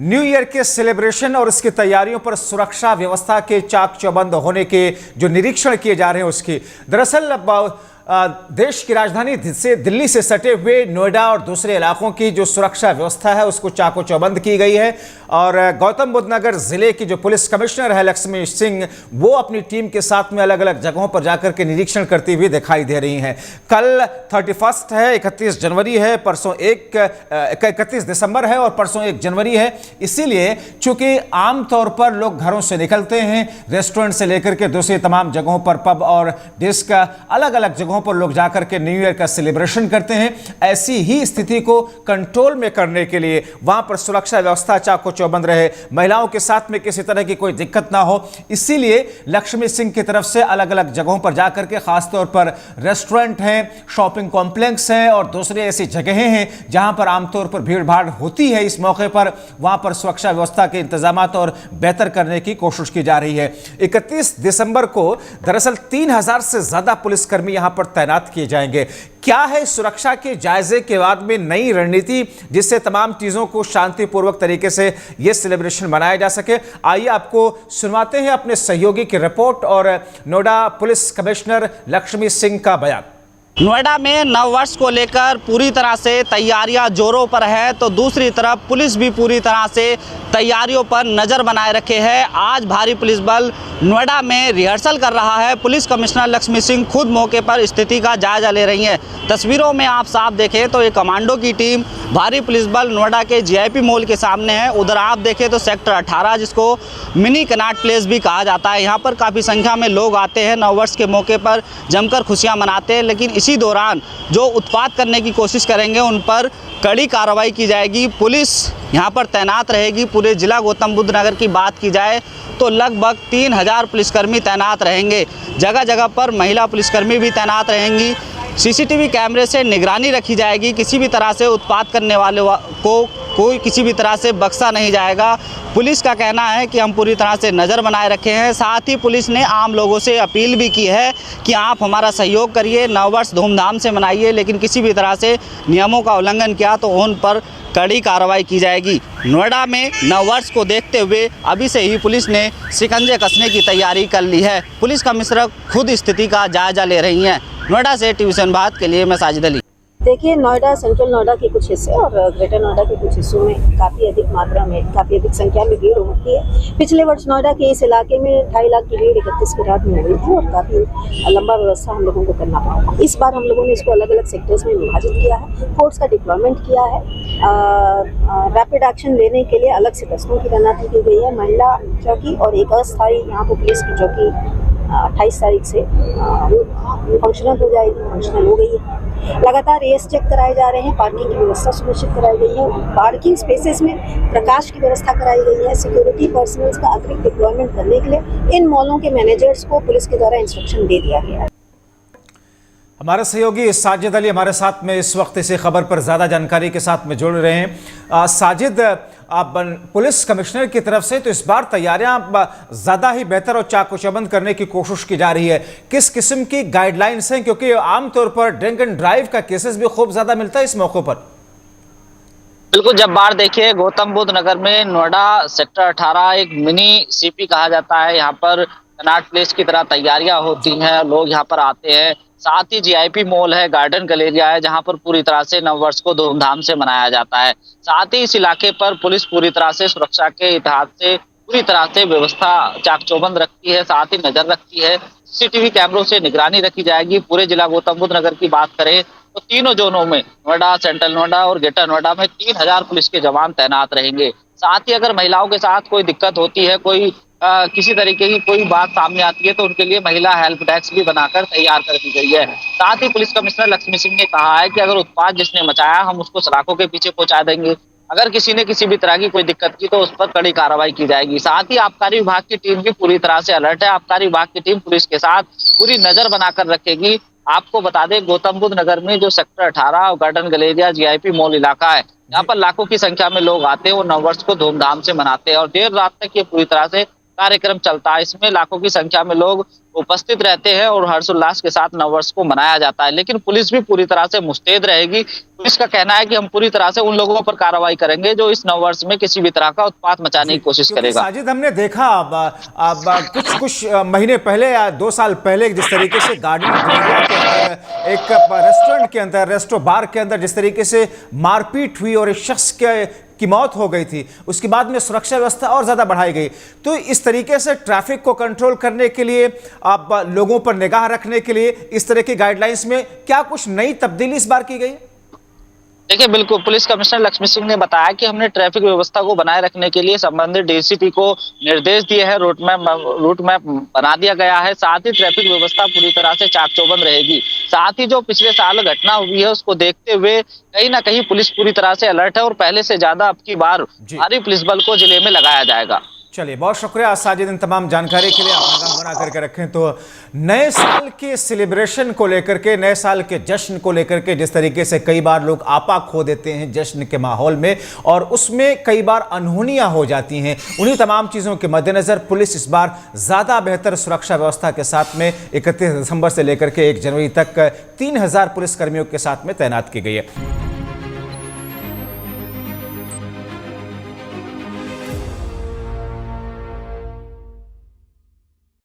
New year के celebration और इसकी तैयारियों पर सुरक्षा व्यवस्था के चाक चौबंद होने के जो निरीक्षण किए जा रहे हैं उसकी दरअसल देश की राजधानी से दिल्ली से सटे हुए नोएडा और दूसरे इलाकों की जो सुरक्षा व्यवस्था है उसको चाको चौबंद की गई है। और गौतम बुद्ध नगर जिले की जो पुलिस कमिश्नर है लक्ष्मी सिंह, वो अपनी टीम के साथ में अलग अलग जगहों पर जाकर के निरीक्षण करती हुई दिखाई दे रही हैं। कल 31 है, 31 जनवरी है, परसों 31 दिसंबर है और परसों 1 जनवरी है। इसीलिए चूंकि आमतौर पर लोग घरों से निकलते हैं, रेस्टोरेंट से लेकर के दूसरी तमाम जगहों पर पब और डिस्क अलग अलग जगहों पर लोग जाकर के न्यू ईयर का सेलिब्रेशन करते हैं। ऐसी ही स्थिति को कंट्रोल में करने के लिए वहां पर सुरक्षा व्यवस्था चाको चौबंद रहे, महिलाओं के साथ में किसी तरह की कोई दिक्कत ना हो, इसीलिए लक्ष्मी सिंह की तरफ से अलग अलग जगहों पर जाकर के खासतौर पर रेस्टोरेंट हैं, शॉपिंग कॉम्प्लेक्स हैं और दूसरी ऐसी जगहें हैं जहां पर आमतौर पर भीड़ भाड़ होती है। इस मौके पर वहां पर सुरक्षा व्यवस्था के इंतजामात और बेहतर करने की कोशिश की जा रही है। 31 दिसंबर को दरअसल 3000 से ज्यादा पुलिसकर्मी यहां पर तैनात किए जाएंगे। क्या है सुरक्षा के जायजे के बाद में नई रणनीति जिससे तमाम चीजों को शांतिपूर्वक तरीके से यह सेलिब्रेशन मनाया जा सके? आइए आपको सुनवाते हैं अपने सहयोगी की रिपोर्ट और नोएडा पुलिस कमिश्नर लक्ष्मी सिंह का बयान। नोएडा में नववर्ष को लेकर पूरी तरह से तैयारियां जोरों पर है, तो दूसरी तरफ पुलिस भी पूरी तरह से तैयारियों पर नज़र बनाए रखे है। आज भारी पुलिस बल नोएडा में रिहर्सल कर रहा है। पुलिस कमिश्नर लक्ष्मी सिंह खुद मौके पर स्थिति का जायजा ले रही हैं। तस्वीरों में आप साफ देखें तो एक कमांडो की टीम भारी पुलिस बल नोएडा के जीआईपी मॉल के सामने है। उधर आप देखें तो सेक्टर 18 जिसको मिनी कनॉट प्लेस भी कहा जाता है, यहाँ पर काफ़ी संख्या में लोग आते हैं, नववर्ष के मौके पर जमकर खुशियाँ मनाते हैं। लेकिन इसी दौरान जो उत्पात करने की कोशिश करेंगे उन पर कड़ी कार्रवाई की जाएगी। पुलिस यहाँ पर तैनात रहेगी। पूरे जिला गौतम बुद्ध नगर की बात की जाए तो लगभग 3000 पुलिसकर्मी तैनात रहेंगे। जगह जगह पर महिला पुलिसकर्मी भी तैनात रहेंगी। सीसीटीवी कैमरे से निगरानी रखी जाएगी। किसी भी तरह से उत्पात करने वाले को कोई किसी भी तरह से बख्शा नहीं जाएगा। पुलिस का कहना है कि हम पूरी तरह से नज़र बनाए रखे हैं। साथ ही पुलिस ने आम लोगों से अपील भी की है कि आप हमारा सहयोग करिए, नववर्ष धूमधाम से मनाइए, लेकिन किसी भी तरह से नियमों का उल्लंघन किया तो उन पर कड़ी कार्रवाई की जाएगी। नोएडा में नववर्ष को देखते हुए अभी से ही पुलिस ने शिकंजे कसने की तैयारी कर ली है। पुलिस कमिश्नर खुद स्थिति का जायजा ले रही हैं। नोएडा से टीवी बात के लिए मैं साजिद अली। देखिए, नोएडा, सेंट्रल नोएडा के कुछ हिस्से और ग्रेटर नोएडा के कुछ हिस्सों में काफ़ी अधिक मात्रा में, काफ़ी अधिक संख्या में भीड़ होती है। पिछले वर्ष नोएडा के इस इलाके में 2.5 लाख की भीड़ 31 की रात में हुई थी और काफ़ी लंबा व्यवस्था हम लोगों को करना पड़ा। इस बार हम लोगों ने इसको अलग अलग सेक्टर्स में विभाजित किया है, फोर्स का डिप्लॉयमेंट किया है, रैपिड एक्शन लेने के लिए अलग से दस्तों की तैनाती की गई है, महिला चौकी और एक अस्थायी यहाँ पर पुलिस की चौकी 28 तारीख से फंक्शनल हो जाएगी, फंक्शनल हो गई है। लगातार रेस चेक कराए जा रहे हैं, पार्किंग की व्यवस्था सुनिश्चित कराई गई है, पार्किंग स्पेसेस में प्रकाश की व्यवस्था कराई गई है। सिक्योरिटी पर्सनल्स का अतिरिक्त डिप्लॉयमेंट करने के लिए इन मॉलों के मैनेजर्स को पुलिस के द्वारा इंस्ट्रक्शन दे दिया गया है। हमारे सहयोगी साजिद अली हमारे साथ में इस वक्त इसी खबर पर ज़्यादा जानकारी के साथ में जुड़ रहे हैं। साजिद, आप पुलिस कमिश्नर की तरफ से तो इस बार तैयारियां ज़्यादा ही बेहतर और चाको चौबंद करने की कोशिश की जा रही है। किस किस्म की गाइडलाइंस हैं, क्योंकि आमतौर पर ड्रिंक एंड ड्राइव का केसेस भी खूब ज़्यादा मिलता है इस मौके पर? बिल्कुल, जब बार देखिए गौतम बुद्ध नगर में नोएडा सेक्टर 18 एक मिनी सीपी कहा जाता है। यहाँ पर कनॉट प्लेस की तरह तैयारियां होती हैं, लोग यहाँ पर आते हैं। साथ ही जीआईपी मॉल है, गार्डन गैलेरिया है, जहां पर पूरी तरह से नववर्ष को धूमधाम से मनाया जाता है। साथ ही इस इलाके पर पुलिस पूरी तरह से सुरक्षा के इतिहास से पूरी तरह से व्यवस्था चाक चौबंद रखती है, साथ ही नजर रखती है। सीसीटीवी कैमरों से निगरानी रखी जाएगी। पूरे जिला गौतम बुद्ध नगर की बात करें तो तीनों जोनों में, नोएडा, सेंट्रल नोएडा और ग्रेटर नोएडा में 3000 पुलिस के जवान तैनात रहेंगे। साथ ही अगर महिलाओं के साथ कोई दिक्कत होती है, कोई किसी तरीके की कोई बात सामने आती है तो उनके लिए महिला हेल्प डेस्क भी बनाकर तैयार कर दी गई है। साथ ही पुलिस कमिश्नर लक्ष्मी सिंह ने कहा है कि अगर उत्पात जिसने मचाया हम उसको सलाखों के पीछे पहुंचा देंगे। अगर किसी ने किसी भी तरह की कोई दिक्कत की तो उस पर कड़ी कार्रवाई की जाएगी। साथ ही आबकारी विभाग की टीम भी पूरी तरह से अलर्ट है। आबकारी विभाग की टीम पुलिस के साथ पूरी नजर बनाकर रखेगी। आपको बता दें, गौतम बुद्ध नगर में जो सेक्टर 18 और गार्डन गैलेरिया जीआईपी मॉल इलाका है, यहाँ पर लाखों की संख्या में लोग आते हैं, वो नववर्ष को धूमधाम से मनाते हैं और देर रात तक ये पूरी तरह से कार्यक्रम चलता है। इसमें लाखों की संख्या में लोग उपस्थित रहते हैं और हर्षोल्लास के साथ नववर्ष को मनाया जाता है। लेकिन पुलिस भी पूरी तरह से मुस्तैद रहेगी। पुलिस का कहना है कि हम पूरी तरह से उन लोगों पर कार्रवाई करेंगे जो इस नववर्ष में किसी भी तरह का उत्पात मचाने की कोशिश क्योंकि करेगा। साजिद, हमने देखा अब कुछ महीने पहले या 2 साल पहले जिस तरीके से गार्डन के अंदर एक रेस्टोरेंट के अंदर, रेस्टो बार के अंदर जिस तरीके से मारपीट हुई और एक शख्स की मौत हो गई थी, उसके बाद में सुरक्षा व्यवस्था और ज़्यादा बढ़ाई गई। तो इस तरीके से ट्रैफिक को कंट्रोल करने के लिए, आप लोगों पर निगाह रखने के लिए इस तरह की गाइडलाइंस में क्या कुछ नई तब्दीली इस बार की गई? देखिए, बिल्कुल पुलिस कमिश्नर लक्ष्मी सिंह ने बताया कि हमने ट्रैफिक व्यवस्था को बनाए रखने के लिए संबंधित डीसीपी को निर्देश दिए हैं। रूट मैप बना दिया गया है। साथ ही ट्रैफिक व्यवस्था पूरी तरह से चाक चौबंद रहेगी। साथ ही जो पिछले साल घटना हुई है उसको देखते हुए कहीं ना कहीं पुलिस पूरी तरह से अलर्ट है और पहले से ज्यादा अब की बार भारी पुलिस बल को जिले में लगाया जाएगा। चलिए, बहुत शुक्रिया साजिद इन तमाम जानकारी के लिए। आप नगाह बना करके रखें तो नए साल के सेलिब्रेशन को लेकर के, नए साल के जश्न को लेकर के जिस तरीके से कई बार लोग आपा खो देते हैं जश्न के माहौल में और उसमें कई बार अनहोनियां हो जाती हैं, उन्हीं तमाम चीज़ों के मद्देनज़र पुलिस इस बार ज़्यादा बेहतर सुरक्षा व्यवस्था के साथ में 31 दिसंबर से लेकर के 1 जनवरी तक 3000 पुलिसकर्मियों के साथ में तैनात की गई है।